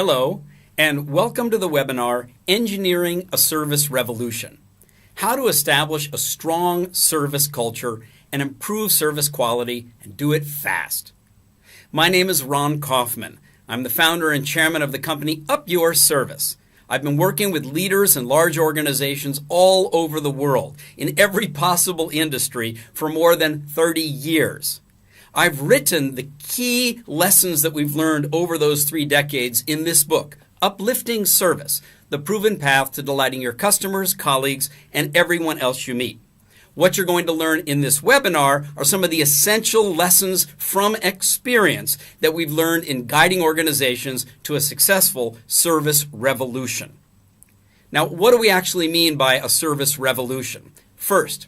Hello, and welcome to the webinar, Engineering a Service Revolution. How to establish a strong service culture and improve service quality and do it fast. My name is Ron Kaufman. I'm the founder and chairman of the company Up Your Service. I've been working with leaders in large organizations all over the world in every possible industry for more than 30 years. I've written the key lessons that we've learned over those 3 decades in this book, Uplifting Service, the proven path to delighting your customers, colleagues, and everyone else you meet. What you're going to learn in this webinar are some of the essential lessons from experience that we've learned in guiding organizations to a successful service revolution. Now, what do we actually mean by a service revolution? First,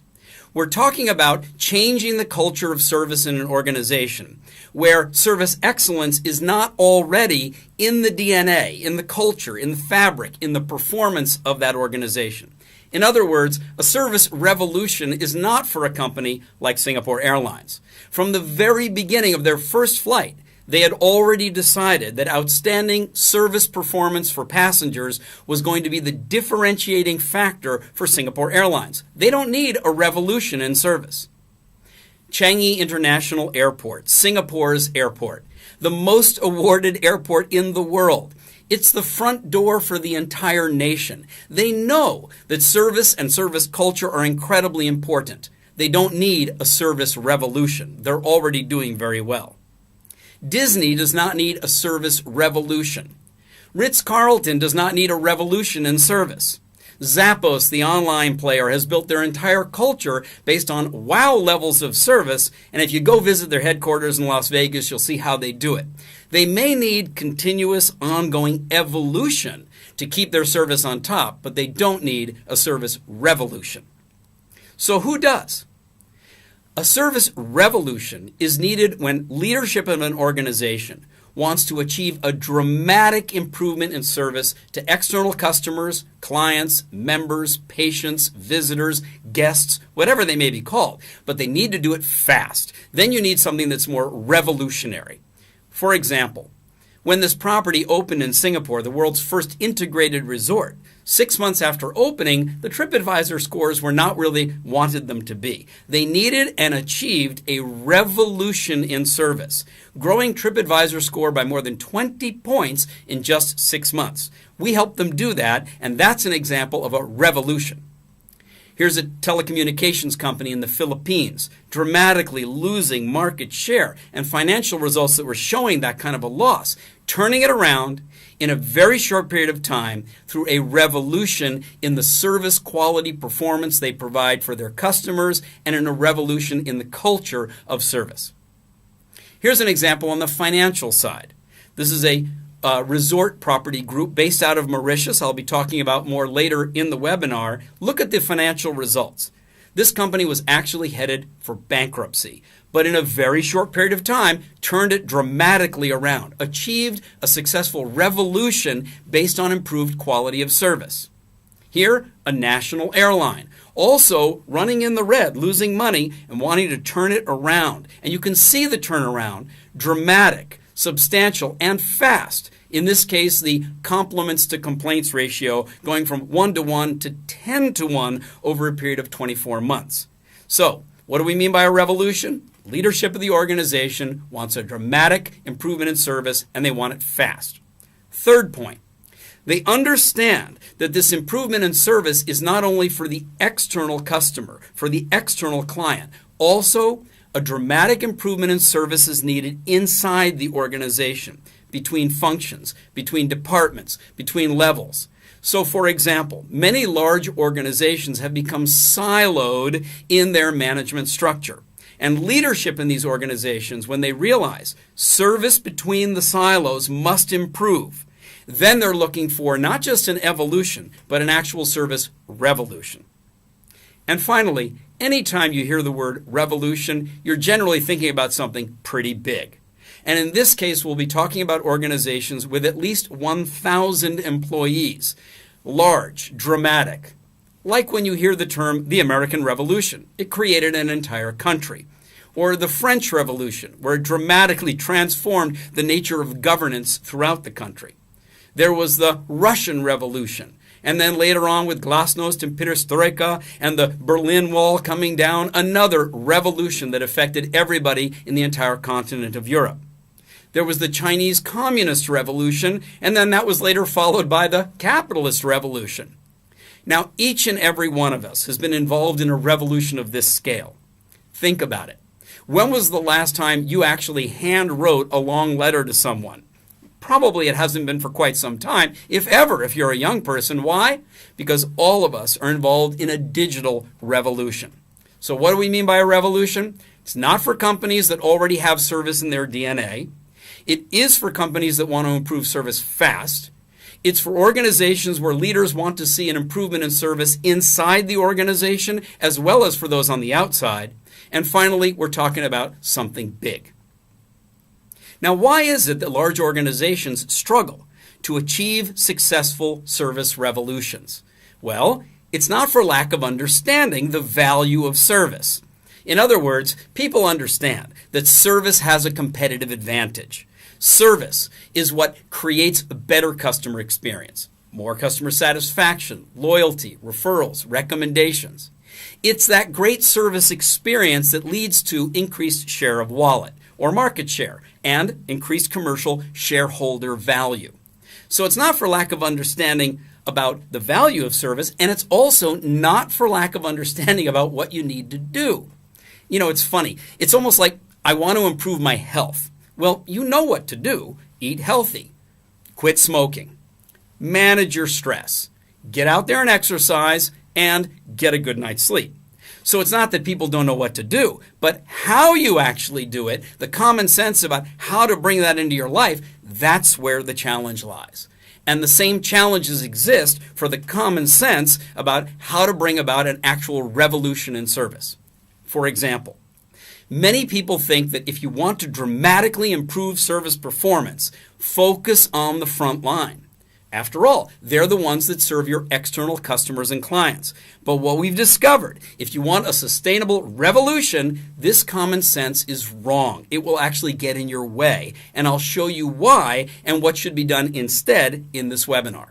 we're talking about changing the culture of service in an organization where service excellence is not already in the DNA, in the culture, in the fabric, in the performance of that organization. In other words, a service revolution is not for a company like Singapore Airlines. From the very beginning of their first flight, they had already decided that outstanding service performance for passengers was going to be the differentiating factor for Singapore Airlines. They don't need a revolution in service. Changi International Airport, Singapore's airport, the most awarded airport in the world. It's the front door for the entire nation. They know that service and service culture are incredibly important. They don't need a service revolution. They're already doing very well. Disney does not need a service revolution. Ritz-Carlton does not need a revolution in service. Zappos, the online player, has built their entire culture based on wow levels of service, and if you go visit their headquarters in Las Vegas, you'll see how they do it. They may need continuous, ongoing evolution to keep their service on top, but they don't need a service revolution. So who does? A service revolution is needed when leadership of an organization wants to achieve a dramatic improvement in service to external customers, clients, members, patients, visitors, guests, whatever they may be called. But they need to do it fast. Then you need something that's more revolutionary. For example, when this property opened in Singapore, the world's first integrated resort, 6 months after opening, the TripAdvisor scores were not really wanted them to be. They needed and achieved a revolution in service, growing TripAdvisor score by more than 20 points in just 6 months. We helped them do that, and that's an example of a revolution. Here's a telecommunications company in the Philippines, dramatically losing market share and financial results that were showing that kind of a loss, turning it around in a very short period of time through a revolution in the service quality performance they provide for their customers and in a revolution in the culture of service. Here's an example on the financial side. This is a resort property group based out of Mauritius. I'll be talking about more later in the webinar. Look at the financial results. This company was actually headed for bankruptcy, but in a very short period of time, turned it dramatically around, achieved a successful revolution based on improved quality of service. Here, a national airline, also running in the red, losing money and wanting to turn it around. And you can see the turnaround, dramatic, substantial, and fast. In this case, the compliments to complaints ratio going from 1-to-1 to 10-to-1 over a period of 24 months. So, what do we mean by a revolution? Leadership of the organization wants a dramatic improvement in service, and they want it fast. Third point, they understand that this improvement in service is not only for the external customer, for the external client. Also, a dramatic improvement in service is needed inside the organization, between functions, between departments, between levels. So, for example, many large organizations have become siloed in their management structure. And leadership in these organizations, when they realize service between the silos must improve, then they're looking for not just an evolution, but an actual service revolution. And finally, anytime you hear the word revolution, you're generally thinking about something pretty big. And in this case, we'll be talking about organizations with at least 1,000 employees. Large, dramatic. Like when you hear the term the American Revolution. It created an entire country. Or the French Revolution, where it dramatically transformed the nature of governance throughout the country. There was the Russian Revolution. And then later on with Glasnost and Perestroika and the Berlin Wall coming down, another revolution that affected everybody in the entire continent of Europe. There was the Chinese Communist Revolution, and then that was later followed by the Capitalist Revolution. Now, each and every one of us has been involved in a revolution of this scale. Think about it. When was the last time you actually hand wrote a long letter to someone? Probably it hasn't been for quite some time, if ever, if you're a young person. Why? Because all of us are involved in a digital revolution. So what do we mean by a revolution? It's not for companies that already have service in their DNA. It is for companies that want to improve service fast. It's for organizations where leaders want to see an improvement in service inside the organization as well as for those on the outside. And finally, we're talking about something big. Now, why is it that large organizations struggle to achieve successful service revolutions? Well, it's not for lack of understanding the value of service. In other words, people understand that service has a competitive advantage. Service is what creates a better customer experience, more customer satisfaction, loyalty, referrals, recommendations. It's that great service experience that leads to increased share of wallet or market share and increased commercial shareholder value. So it's not for lack of understanding about the value of service, and it's also not for lack of understanding about what you need to do. You know, it's funny. It's almost like I want to improve my health. Well, you know what to do. Eat healthy. Quit smoking. Manage your stress. Get out there and exercise and get a good night's sleep. So it's not that people don't know what to do, but how you actually do it, the common sense about how to bring that into your life, that's where the challenge lies. And the same challenges exist for the common sense about how to bring about an actual revolution in service. For example, many people think that if you want to dramatically improve service performance, focus on the front line. After all, they're the ones that serve your external customers and clients. But what we've discovered, if you want a sustainable revolution, this common sense is wrong. It will actually get in your way. And I'll show you why and what should be done instead in this webinar.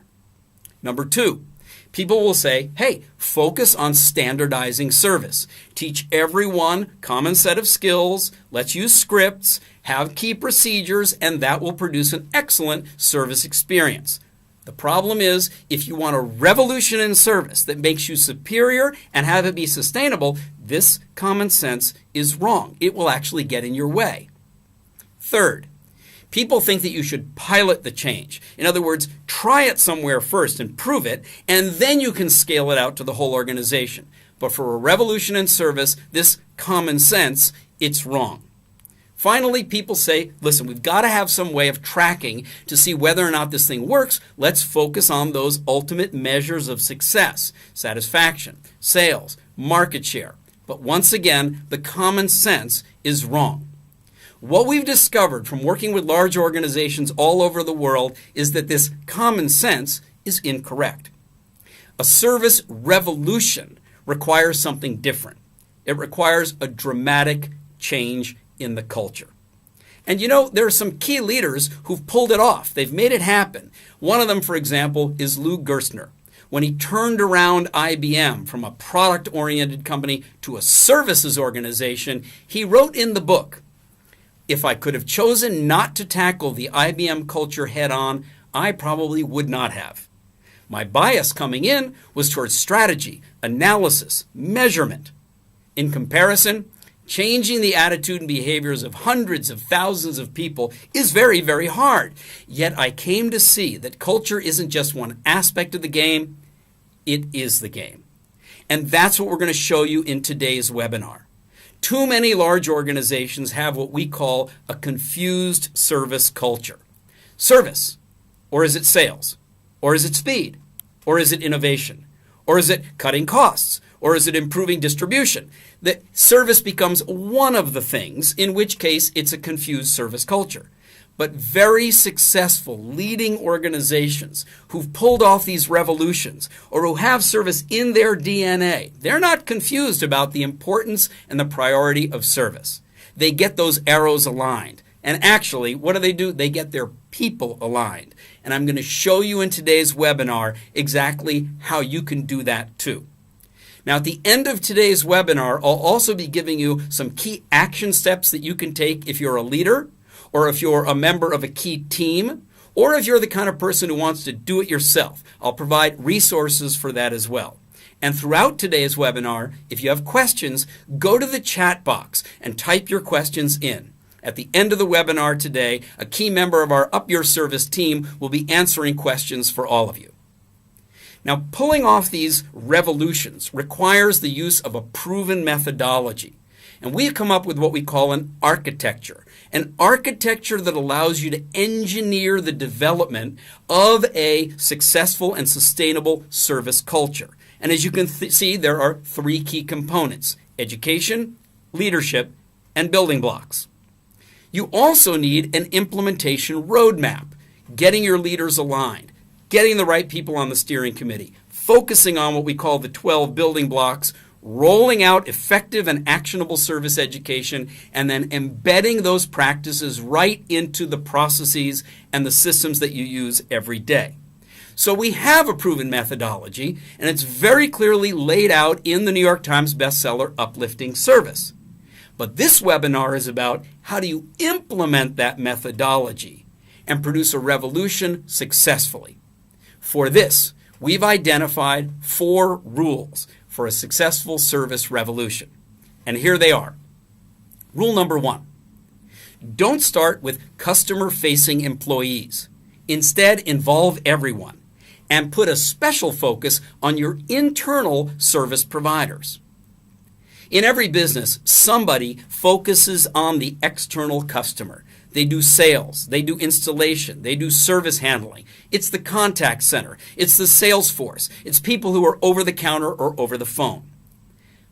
Number 2. People will say, hey, focus on standardizing service. Teach everyone common set of skills. Let's use scripts, have key procedures, and that will produce an excellent service experience. The problem is, if you want a revolution in service that makes you superior and have it be sustainable, this common sense is wrong. It will actually get in your way. Third, people think that you should pilot the change. In other words, try it somewhere first and prove it, and then you can scale it out to the whole organization. But for a revolution in service, this common sense, it's wrong. Finally, people say, listen, we've got to have some way of tracking to see whether or not this thing works. Let's focus on those ultimate measures of success, satisfaction, sales, market share. But once again, the common sense is wrong. What we've discovered from working with large organizations all over the world is that this common sense is incorrect. A service revolution requires something different. It requires a dramatic change in the culture. And you know, there are some key leaders who've pulled it off. They've made it happen. One of them, for example, is Lou Gerstner. When he turned around IBM from a product-oriented company to a services organization, he wrote in the book, if I could have chosen not to tackle the IBM culture head-on, I probably would not have. My bias coming in was towards strategy, analysis, measurement. In comparison, changing the attitude and behaviors of hundreds of thousands of people is very, very hard. Yet I came to see that culture isn't just one aspect of the game, it is the game. And that's what we're going to show you in today's webinar. Too many large organizations have what we call a confused service culture. Service, or is it sales? Or is it speed? Or is it innovation? Or is it cutting costs? Or is it improving distribution? That service becomes one of the things, in which case it's a confused service culture. But very successful leading organizations who've pulled off these revolutions or who have service in their DNA, they're not confused about the importance and the priority of service. They get those arrows aligned. And actually, what do? They get their people aligned. And I'm going to show you in today's webinar exactly how you can do that too. Now, at the end of today's webinar, I'll also be giving you some key action steps that you can take if you're a leader, or if you're a member of a key team, or if you're the kind of person who wants to do it yourself. I'll provide resources for that as well. And throughout today's webinar, if you have questions, go to the chat box and type your questions in. At the end of the webinar today, a key member of our Up Your Service team will be answering questions for all of you. Now, pulling off these revolutions requires the use of a proven methodology. And we've come up with what we call an architecture that allows you to engineer the development of a successful and sustainable service culture. And as you can see, there are three key components: education, leadership, and building blocks. You also need an implementation roadmap, getting your leaders aligned, getting the right people on the steering committee, focusing on what we call the 12 building blocks, rolling out effective and actionable service education, and then embedding those practices right into the processes and the systems that you use every day. So we have a proven methodology, and it's very clearly laid out in the New York Times bestseller, Uplifting Service. But this webinar is about how do you implement that methodology and produce a revolution successfully. For this, we've identified 4 rules for a successful service revolution. And here they are. Rule number 1, don't start with customer-facing employees. Instead, involve everyone and put a special focus on your internal service providers. In every business, somebody focuses on the external customer. They do sales, they do installation, they do service handling. It's the contact center, it's the sales force, it's people who are over the counter or over the phone.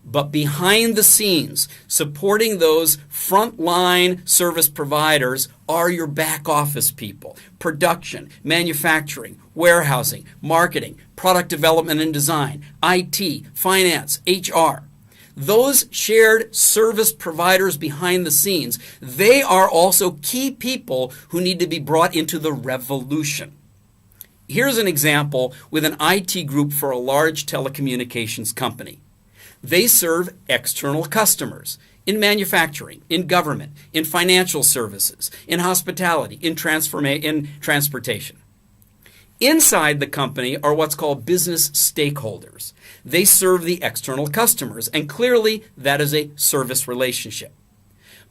But behind the scenes, supporting those frontline service providers are your back office people: production, manufacturing, warehousing, marketing, product development and design, IT, finance, HR. Those shared service providers behind the scenes, they are also key people who need to be brought into the revolution. Here's an example with an IT group for a large telecommunications company. They serve external customers in manufacturing, in government, in financial services, in hospitality, in transportation. Inside the company are what's called business stakeholders. They serve the external customers, and clearly that is a service relationship.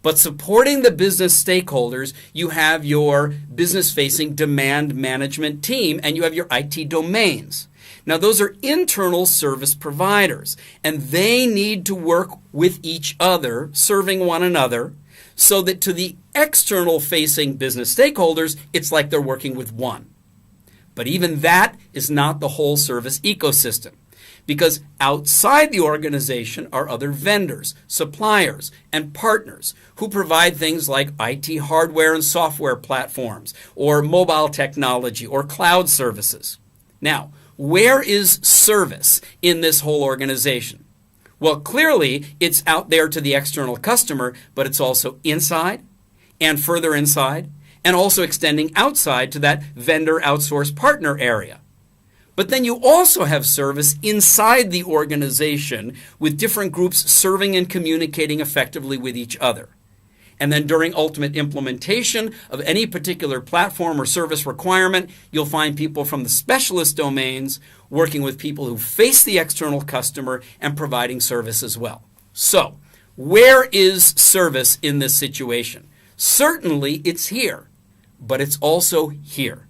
But supporting the business stakeholders, you have your business-facing demand management team, and you have your IT domains. Now, those are internal service providers, and they need to work with each other, serving one another, so that to the external-facing business stakeholders, it's like they're working with one. But even that is not the whole service ecosystem, because outside the organization are other vendors, suppliers, and partners who provide things like IT hardware and software platforms, or mobile technology, or cloud services. Now, where is service in this whole organization? Well, clearly it's out there to the external customer, but it's also inside and further inside, and also extending outside to that vendor outsource partner area. But then you also have service inside the organization with different groups serving and communicating effectively with each other. And then during ultimate implementation of any particular platform or service requirement, you'll find people from the specialist domains working with people who face the external customer and providing service as well. So, where is service in this situation? Certainly it's here, but it's also here.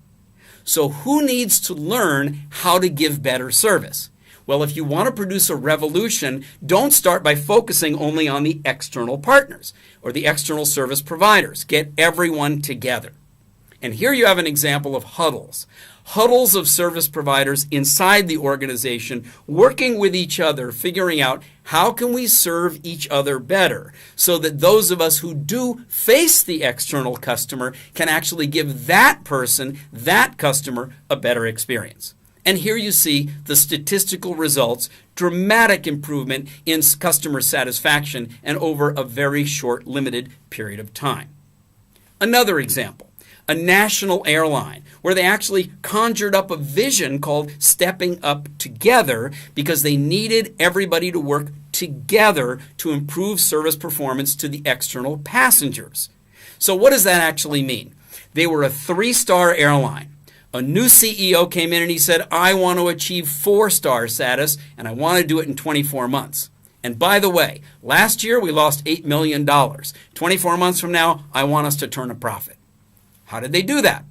So who needs to learn how to give better service? Well, if you want to produce a revolution, don't start by focusing only on the external partners or the external service providers. Get everyone together. And here you have an example of huddles. Huddles of service providers inside the organization working with each other, figuring out how can we serve each other better so that those of us who do face the external customer can actually give that person, that customer, a better experience. And here you see the statistical results, dramatic improvement in customer satisfaction and over a very short, limited period of time. Another example, a national airline where they actually conjured up a vision called Stepping Up Together because they needed everybody to work together to improve service performance to the external passengers. So what does that actually mean? They were a 3-star airline. A new CEO came in and he said, I want to achieve 4-star status and I want to do it in 24 months. And by the way, last year we lost $8 million. 24 months from now, I want us to turn a profit. How did they do that?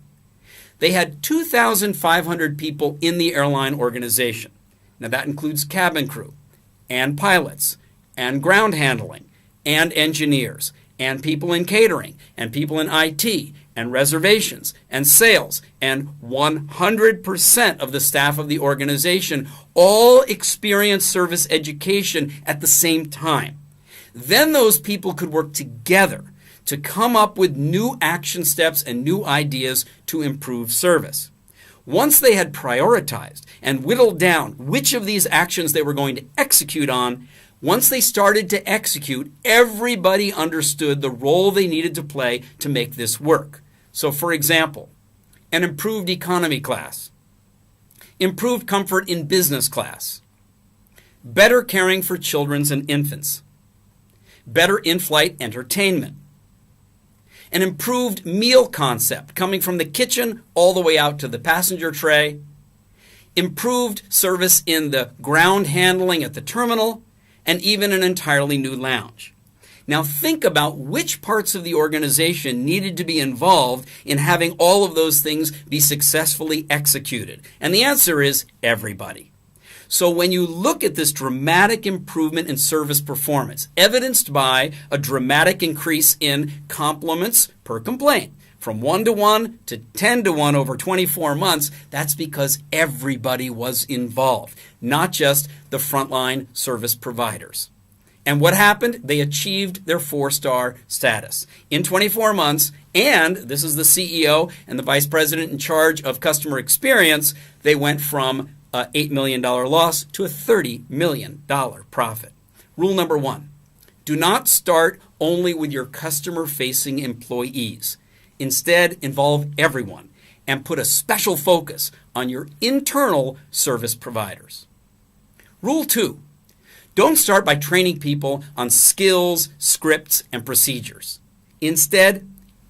They had 2,500 people in the airline organization. Now that includes cabin crew and pilots and ground handling and engineers and people in catering and people in IT and reservations and sales, and 100% of the staff of the organization all experienced service education at the same time. Then those people could work together to come up with new action steps and new ideas to improve service. Once they had prioritized and whittled down which of these actions they were going to execute on, once they started to execute, everybody understood the role they needed to play to make this work. So, for example, an improved economy class, improved comfort in business class, better caring for children and infants, better in-flight entertainment, an improved meal concept coming from the kitchen all the way out to the passenger tray, improved service in the ground handling at the terminal, and even an entirely new lounge. Now think about which parts of the organization needed to be involved in having all of those things be successfully executed. And the answer is everybody. So when you look at this dramatic improvement in service performance, evidenced by a dramatic increase in compliments per complaint, from 1-to-1 to 10-to-1 over 24 months, that's because everybody was involved, not just the frontline service providers. And what happened? They achieved their 4-star status in 24 months, and this is the CEO and the vice president in charge of customer experience. They went from an $8 million loss to a $30 million profit. Rule number 1, do not start only with your customer-facing employees. Instead, involve everyone and put a special focus on your internal service providers. Rule 2, don't start by training people on skills, scripts, and procedures. Instead,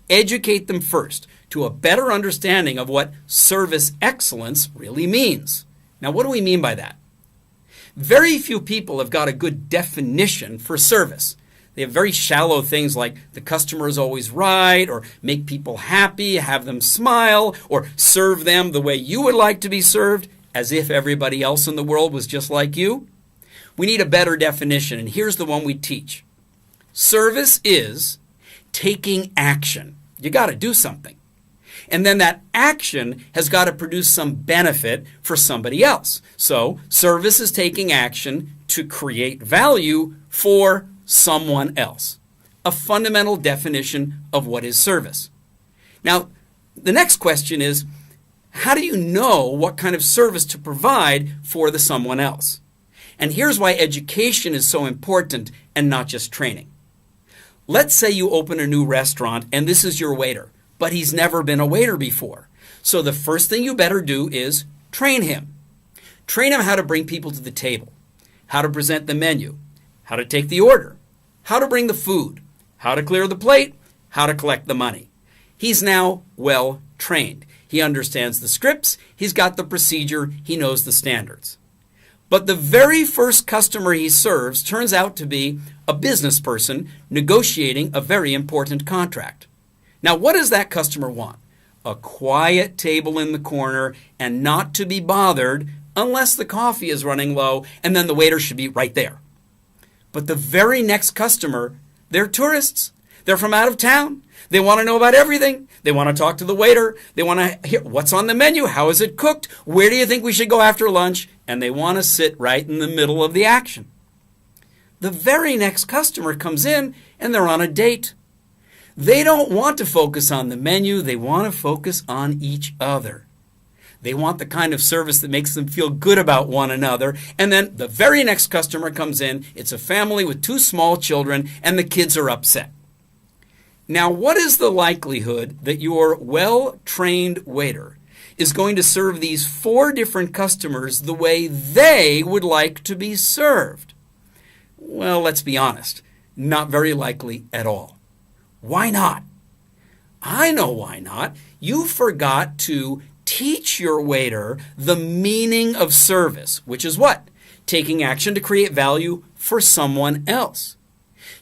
educate them first to a better understanding of what service excellence really means. Now, what do we mean by that? Very few people have got a good definition for service. They have very shallow things like the customer is always right, or make people happy, have them smile, or serve them the way you would like to be served, as if everybody else in the world was just like you. We need a better definition, and here's the one we teach. Service is taking action. You got to do something. And then that action has got to produce some benefit for somebody else. So service is taking action to create value for someone else. A fundamental definition of what is service. Now, the next question is, how do you know what kind of service to provide for the someone else? And here's why education is so important and not just training. Let's say you open a new restaurant and this is your waiter, but he's never been a waiter before. So the first thing you better do is train him. Train him how to bring people to the table, how to present the menu, how to take the order, how to bring the food, how to clear the plate, how to collect the money. He's now well trained. He understands the scripts, he's got the procedure, he knows the standards. But the very first customer he serves turns out to be a business person negotiating a very important contract. Now, what does that customer want? A quiet table in the corner and not to be bothered unless the coffee is running low, and then the waiter should be right there. But the very next customer, they're tourists. They're from out of town. They want to know about everything. They want to talk to the waiter. They want to hear what's on the menu. How is it cooked? Where do you think we should go after lunch? And they want to sit right in the middle of the action. The very next customer comes in and they're on a date. They don't want to focus on the menu. They want to focus on each other. They want the kind of service that makes them feel good about one another. And then the very next customer comes in. It's a family with 2 small children and the kids are upset. Now, what is the likelihood that your well-trained waiter is going to serve these 4 different customers the way they would like to be served? Well, let's be honest, not very likely at all. Why not? I know why not. You forgot to teach your waiter the meaning of service, which is what? Taking action to create value for someone else.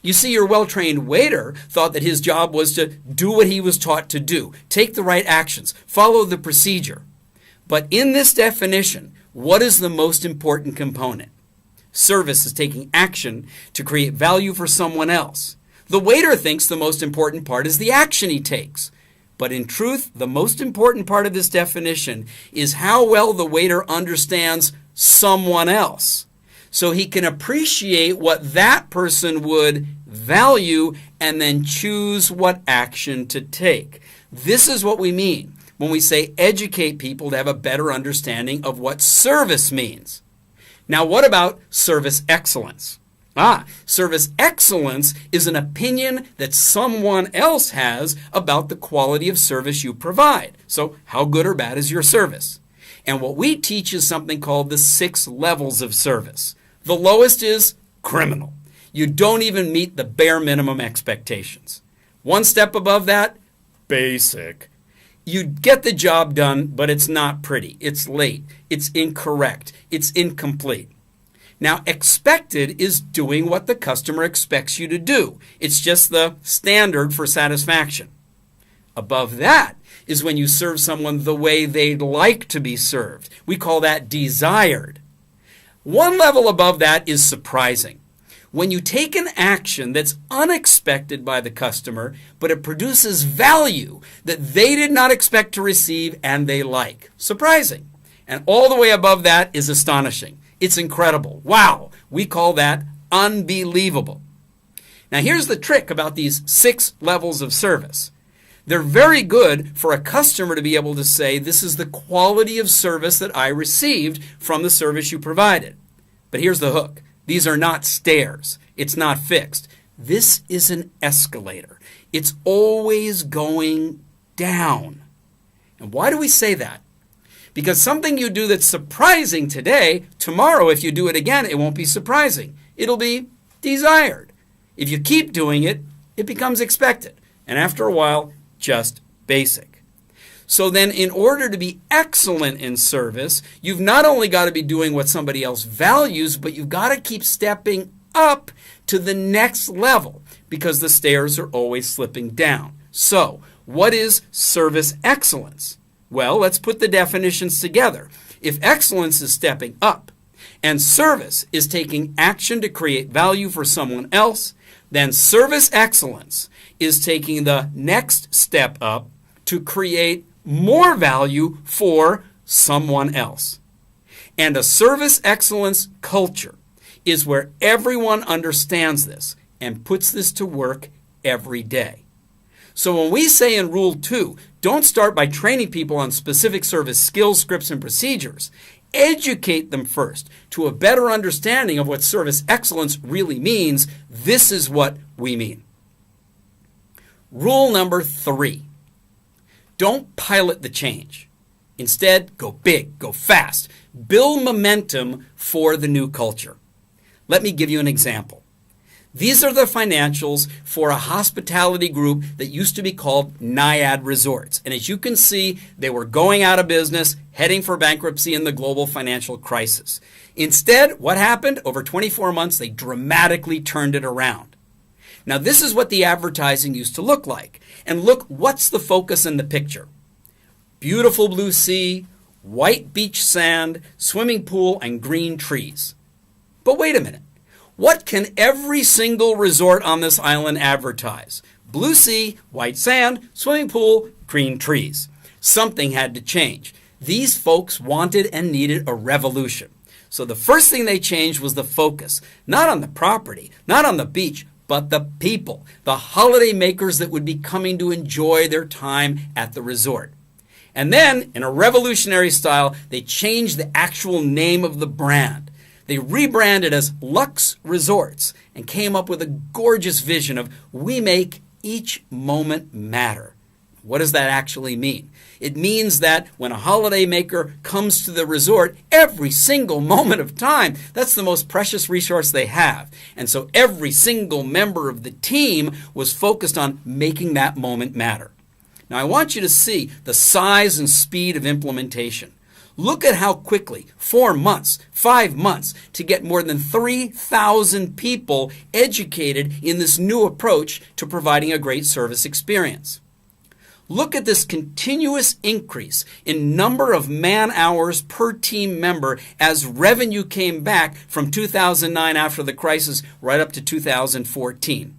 You see, your well-trained waiter thought that his job was to do what he was taught to do, take the right actions, follow the procedure. But in this definition, what is the most important component? Service is taking action to create value for someone else. The waiter thinks the most important part is the action he takes. But in truth, the most important part of this definition is how well the waiter understands someone else, so he can appreciate what that person would value and then choose what action to take. This is what we mean when we say educate people to have a better understanding of what service means. Now, what about service excellence? Service excellence is an opinion that someone else has about the quality of service you provide. So, how good or bad is your service? And what we teach is something called the 6 levels of service. The lowest is criminal. You don't even meet the bare minimum expectations. 1 step above that, basic. You get the job done, but it's not pretty. It's late. It's incorrect. It's incomplete. Now, expected is doing what the customer expects you to do. It's just the standard for satisfaction. Above that is when you serve someone the way they'd like to be served. We call that desired. 1 level above that is surprising. When you take an action that's unexpected by the customer, but it produces value that they did not expect to receive and they like. Surprising. And all the way above that is astonishing. It's incredible. Wow. We call that unbelievable. Now, here's the trick about these 6 levels of service. They're very good for a customer to be able to say, this is the quality of service that I received from the service you provided. But here's the hook. These are not stairs. It's not fixed. This is an escalator. It's always going down. And why do we say that? Because something you do that's surprising today, tomorrow if you do it again, it won't be surprising. It'll be desired. If you keep doing it, it becomes expected. And after a while, just basic. So then in order to be excellent in service, you've not only got to be doing what somebody else values, but you've got to keep stepping up to the next level because the stairs are always slipping down. So what is service excellence? Well, let's put the definitions together. If excellence is stepping up and service is taking action to create value for someone else, then service excellence is taking the next step up to create more value for someone else. And a service excellence culture is where everyone understands this and puts this to work every day. So when we say in Rule 2, don't start by training people on specific service skills, scripts, and procedures. Educate them first to a better understanding of what service excellence really means. This is what we mean. Rule number 3. Don't pilot the change. Instead, go big, go fast. Build momentum for the new culture. Let me give you an example. These are the financials for a hospitality group that used to be called NIIT Resorts. And as you can see, they were going out of business, heading for bankruptcy in the global financial crisis. Instead, what happened? Over 24 months, they dramatically turned it around. Now, this is what the advertising used to look like. And look, what's the focus in the picture? Beautiful blue sea, white beach sand, swimming pool, and green trees. But wait a minute. What can every single resort on this island advertise? Blue sea, white sand, swimming pool, green trees. Something had to change. These folks wanted and needed a revolution. So the first thing they changed was the focus. Not on the property, not on the beach, but the people, the holiday makers that would be coming to enjoy their time at the resort. And then, in a revolutionary style, they changed the actual name of the brand. They rebranded as LUX Resorts and came up with a gorgeous vision of we make each moment matter. What does that actually mean? It means that when a holidaymaker comes to the resort, every single moment of time, that's the most precious resource they have. And so every single member of the team was focused on making that moment matter. Now I want you to see the size and speed of implementation. Look at how quickly, 4 months, 5 months, to get more than 3,000 people educated in this new approach to providing a great service experience. Look at this continuous increase in number of man-hours per team member as revenue came back from 2009 after the crisis right up to 2014.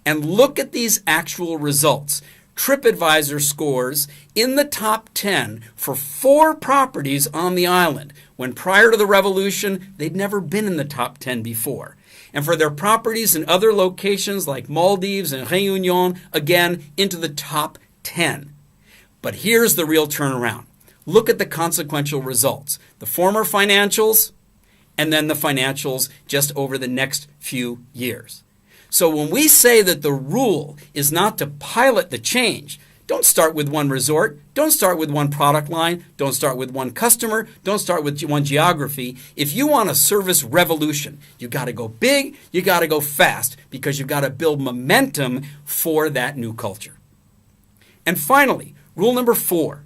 And look at these actual results. TripAdvisor scores in the top 10 for 4 properties on the island, when prior to the revolution, they'd never been in the top 10 before. And for their properties in other locations like Maldives and Réunion, again, into the top 10. But here's the real turnaround. Look at the consequential results. The former financials and then the financials just over the next few years. So when we say that the rule is not to pilot the change, don't start with one resort, don't start with one product line, don't start with one customer, don't start with one geography. If you want a service revolution, you got to go big, you got to go fast, because you've got to build momentum for that new culture. And finally, rule number 4,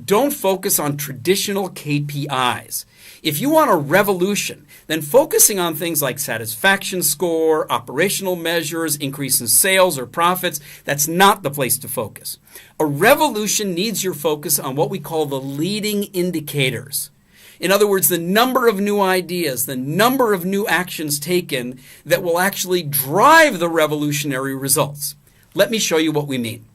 don't focus on traditional KPIs. If you want a revolution, then focusing on things like satisfaction score, operational measures, increase in sales or profits, that's not the place to focus. A revolution needs your focus on what we call the leading indicators. In other words, the number of new ideas, the number of new actions taken that will actually drive the revolutionary results. Let me show you what we mean.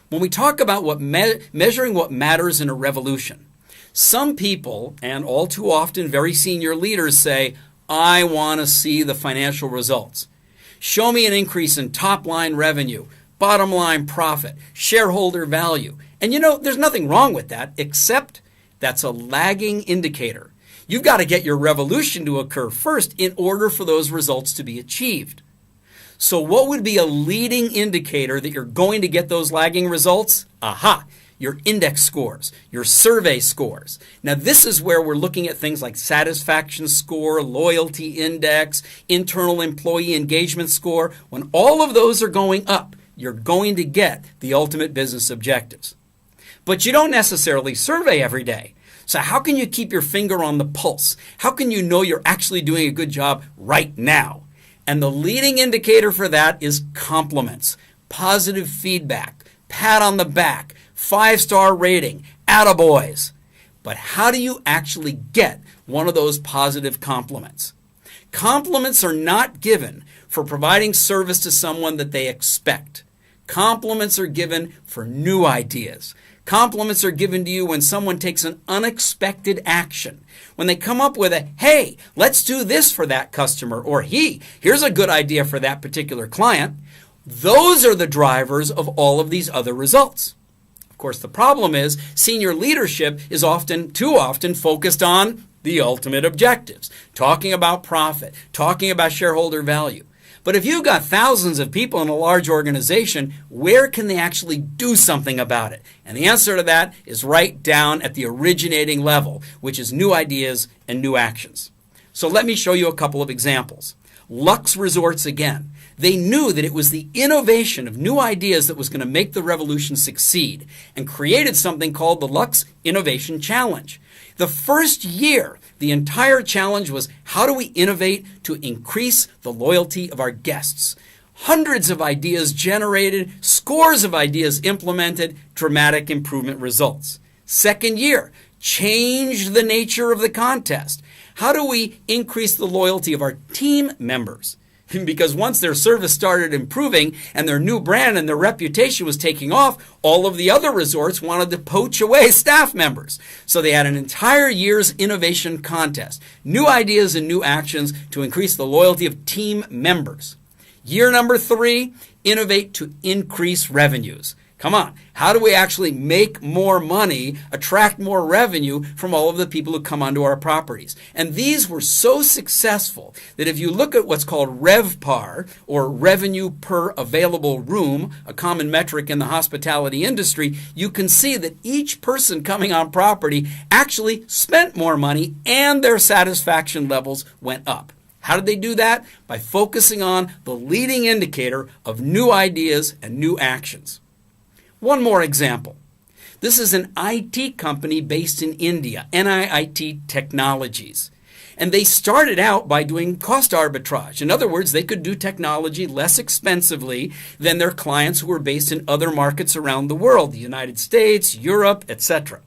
When we talk about measuring what matters in a revolution, some people, and all too often very senior leaders, say, I want to see the financial results. Show me an increase in top-line revenue, bottom-line profit, shareholder value. And you know, there's nothing wrong with that, except that's a lagging indicator. You've got to get your revolution to occur first in order for those results to be achieved. So what would be a leading indicator that you're going to get those lagging results? Aha! Your index scores, your survey scores. Now this is where we're looking at things like satisfaction score, loyalty index, internal employee engagement score. When all of those are going up, you're going to get the ultimate business objectives. But you don't necessarily survey every day. So how can you keep your finger on the pulse? How can you know you're actually doing a good job right now? And the leading indicator for that is compliments, positive feedback, pat on the back, 5-star rating, attaboys. But how do you actually get one of those positive compliments? Compliments are not given for providing service to someone that they expect. Compliments are given for new ideas. Compliments are given to you when someone takes an unexpected action. When they come up with a, hey, let's do this for that customer, or here's a good idea for that particular client. Those are the drivers of all of these other results. Of course, the problem is senior leadership is too often focused on the ultimate objectives, talking about profit, talking about shareholder value. But if you've got thousands of people in a large organization, where can they actually do something about it? And the answer to that is right down at the originating level, which is new ideas and new actions. So let me show you a couple of examples. LUX Resorts again. They knew that it was the innovation of new ideas that was going to make the revolution succeed, and created something called the LUX Innovation Challenge. The first year, the entire challenge was, how do we innovate to increase the loyalty of our guests? Hundreds of ideas generated, scores of ideas implemented, dramatic improvement results. Second year, change the nature of the contest. How do we increase the loyalty of our team members? Because once their service started improving and their new brand and their reputation was taking off, all of the other resorts wanted to poach away staff members. So they had an entire year's innovation contest, new ideas and new actions to increase the loyalty of team members. Year number 3, innovate to increase revenues. Come on, how do we actually make more money, attract more revenue from all of the people who come onto our properties? And these were so successful that if you look at what's called RevPAR, or revenue per available room, a common metric in the hospitality industry, you can see that each person coming on property actually spent more money and their satisfaction levels went up. How did they do that? By focusing on the leading indicator of new ideas and new actions. One more example. This is an IT company based in India, NIIT Technologies. And they started out by doing cost arbitrage. In other words, they could do technology less expensively than their clients who were based in other markets around the world, the United States, Europe, etc.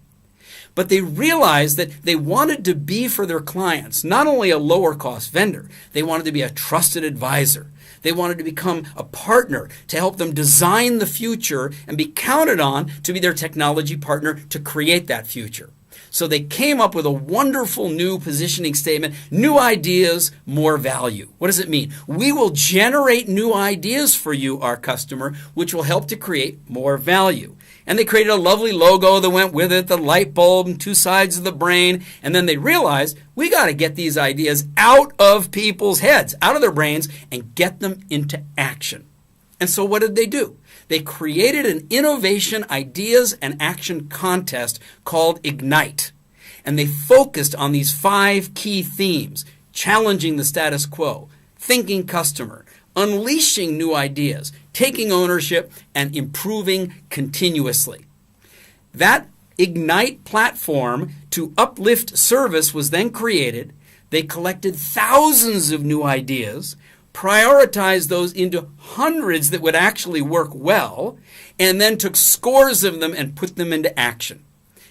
But they realized that they wanted to be for their clients not only a lower cost vendor, they wanted to be a trusted advisor. They wanted to become a partner to help them design the future and be counted on to be their technology partner to create that future. So they came up with a wonderful new positioning statement: new ideas, more value. What does it mean? We will generate new ideas for you, our customer, which will help to create more value. And they created a lovely logo that went with it, the light bulb and two sides of the brain. And then they realized, we got to get these ideas out of people's heads, out of their brains, and get them into action. And so what did they do? They created an innovation ideas and action contest called Ignite. And they focused on these 5 key themes: challenging the status quo, thinking customer, unleashing new ideas, taking ownership, and improving continuously. That Ignite platform to uplift service was then created. They collected thousands of new ideas, prioritized those into hundreds that would actually work well, and then took scores of them and put them into action.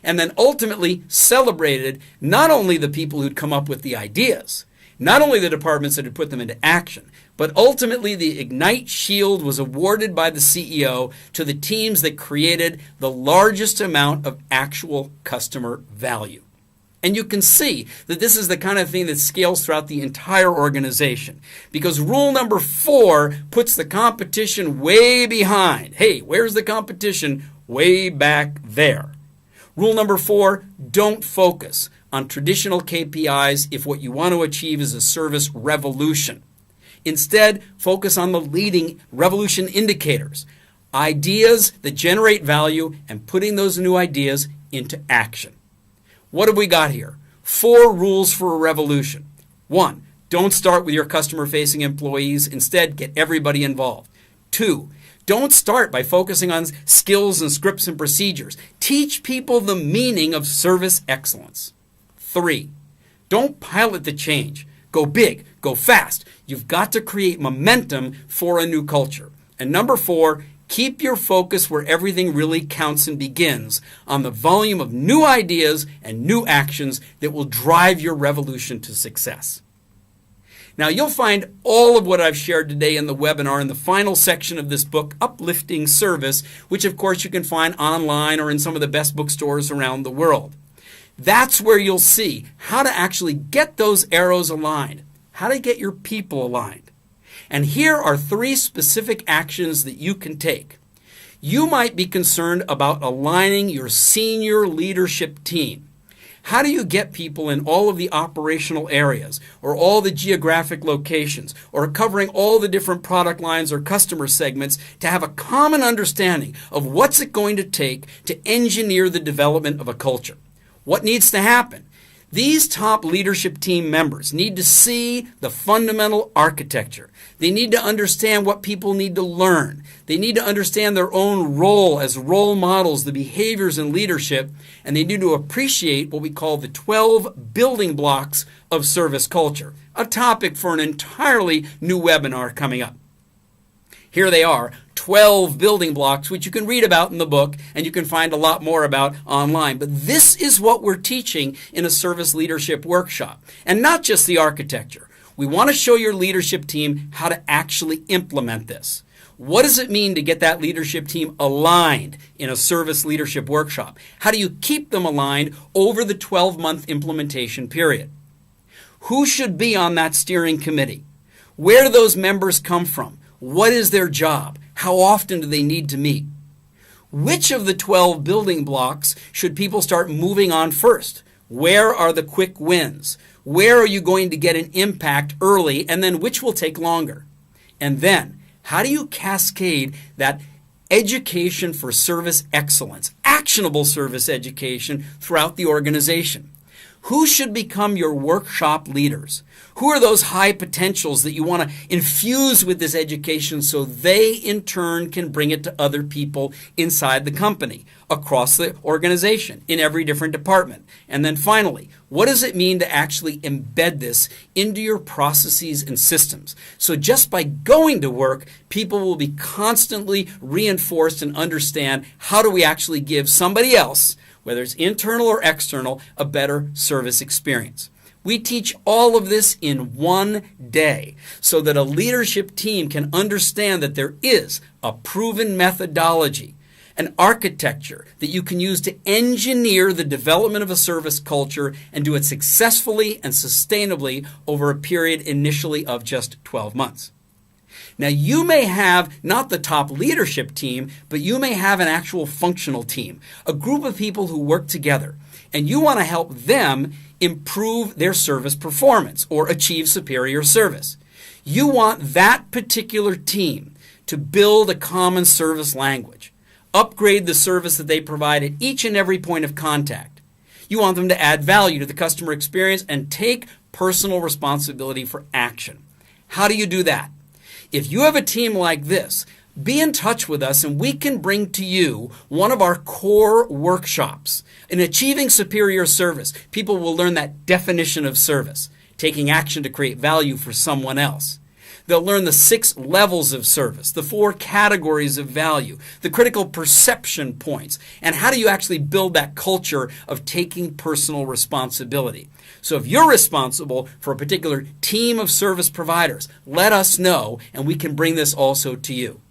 And then ultimately celebrated not only the people who'd come up with the ideas, not only the departments that had put them into action, but ultimately the Ignite Shield was awarded by the CEO to the teams that created the largest amount of actual customer value. And you can see that this is the kind of thing that scales throughout the entire organization, because rule number 4 puts the competition way behind. Hey, where's the competition? Way back there. Rule number 4, don't focus on traditional KPIs if what you want to achieve is a service revolution. Instead, focus on the leading revolution indicators, ideas that generate value, and putting those new ideas into action. What have we got here? 4 rules for a revolution. 1, don't start with your customer-facing employees. Instead, get everybody involved. 2, don't start by focusing on skills and scripts and procedures. Teach people the meaning of service excellence. 3, don't pilot the change. Go big, go fast. You've got to create momentum for a new culture. And number 4, keep your focus where everything really counts and begins, on the volume of new ideas and new actions that will drive your revolution to success. Now, you'll find all of what I've shared today in the webinar in the final section of this book, Uplifting Service, which of course you can find online or in some of the best bookstores around the world. That's where you'll see how to actually get those arrows aligned, how to get your people aligned. And here are 3 specific actions that you can take. You might be concerned about aligning your senior leadership team. How do you get people in all of the operational areas, or all the geographic locations, or covering all the different product lines or customer segments to have a common understanding of what's it going to take to engineer the development of a culture? What needs to happen? These top leadership team members need to see the fundamental architecture. They need to understand what people need to learn. They need to understand their own role as role models, the behaviors in leadership, and they need to appreciate what we call the 12 building blocks of service culture, a topic for an entirely new webinar coming up. Here they are, 12 building blocks, which you can read about in the book and you can find a lot more about online. But this is what we're teaching in a service leadership workshop. And not just the architecture. We want to show your leadership team how to actually implement this. What does it mean to get that leadership team aligned in a service leadership workshop? How do you keep them aligned over the 12-month implementation period? Who should be on that steering committee? Where do those members come from? What is their job? How often do they need to meet? Which of the 12 building blocks should people start moving on first? Where are the quick wins? Where are you going to get an impact early, and then which will take longer? And then, how do you cascade that education for service excellence, actionable service education throughout the organization? Who should become your workshop leaders? Who are those high potentials that you want to infuse with this education so they in turn can bring it to other people inside the company, across the organization, in every different department? And then finally, what does it mean to actually embed this into your processes and systems? So just by going to work, people will be constantly reinforced and understand how do we actually give somebody else, whether it's internal or external, a better service experience. We teach all of this in one day so that a leadership team can understand that there is a proven methodology, an architecture that you can use to engineer the development of a service culture and do it successfully and sustainably over a period initially of just 12 months. Now, you may have not the top leadership team, but you may have an actual functional team, a group of people who work together, and you want to help them improve their service performance or achieve superior service. You want that particular team to build a common service language, upgrade the service that they provide at each and every point of contact. You want them to add value to the customer experience and take personal responsibility for action. How do you do that? If you have a team like this, be in touch with us and we can bring to you one of our core workshops. In achieving superior service, people will learn that definition of service, taking action to create value for someone else. They'll learn the 6 levels of service, the 4 categories of value, the critical perception points, and how do you actually build that culture of taking personal responsibility. So if you're responsible for a particular team of service providers, let us know and we can bring this also to you.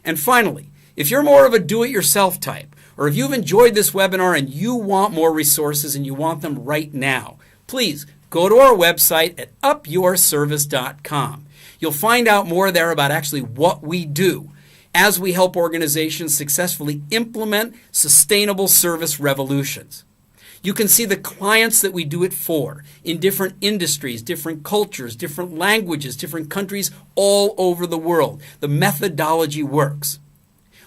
And finally, if you're more of a do-it-yourself type, or if you've enjoyed this webinar and you want more resources and you want them right now, please go to our website at upyourservice.com. You'll find out more there about actually what we do as we help organizations successfully implement sustainable service revolutions. You can see the clients that we do it for in different industries, different cultures, different languages, different countries all over the world. The methodology works.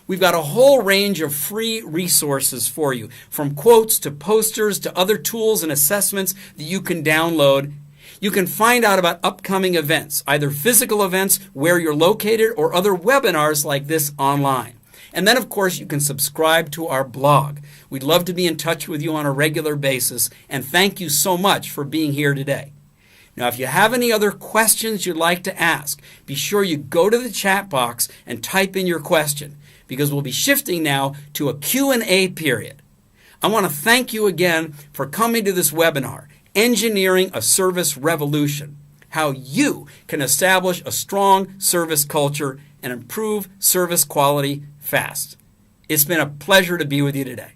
We've got a whole range of free resources for you, from quotes to posters to other tools and assessments that you can download. You can find out about upcoming events, either physical events where you're located or other webinars like this online. And then, of course, you can subscribe to our blog. We'd love to be in touch with you on a regular basis, and thank you so much for being here today. Now, if you have any other questions you'd like to ask, be sure you go to the chat box and type in your question, because we'll be shifting now to a Q&A period. I want to thank you again for coming to this webinar, Engineering a Service Revolution, how you can establish a strong service culture and improve service quality fast. It's been a pleasure to be with you today.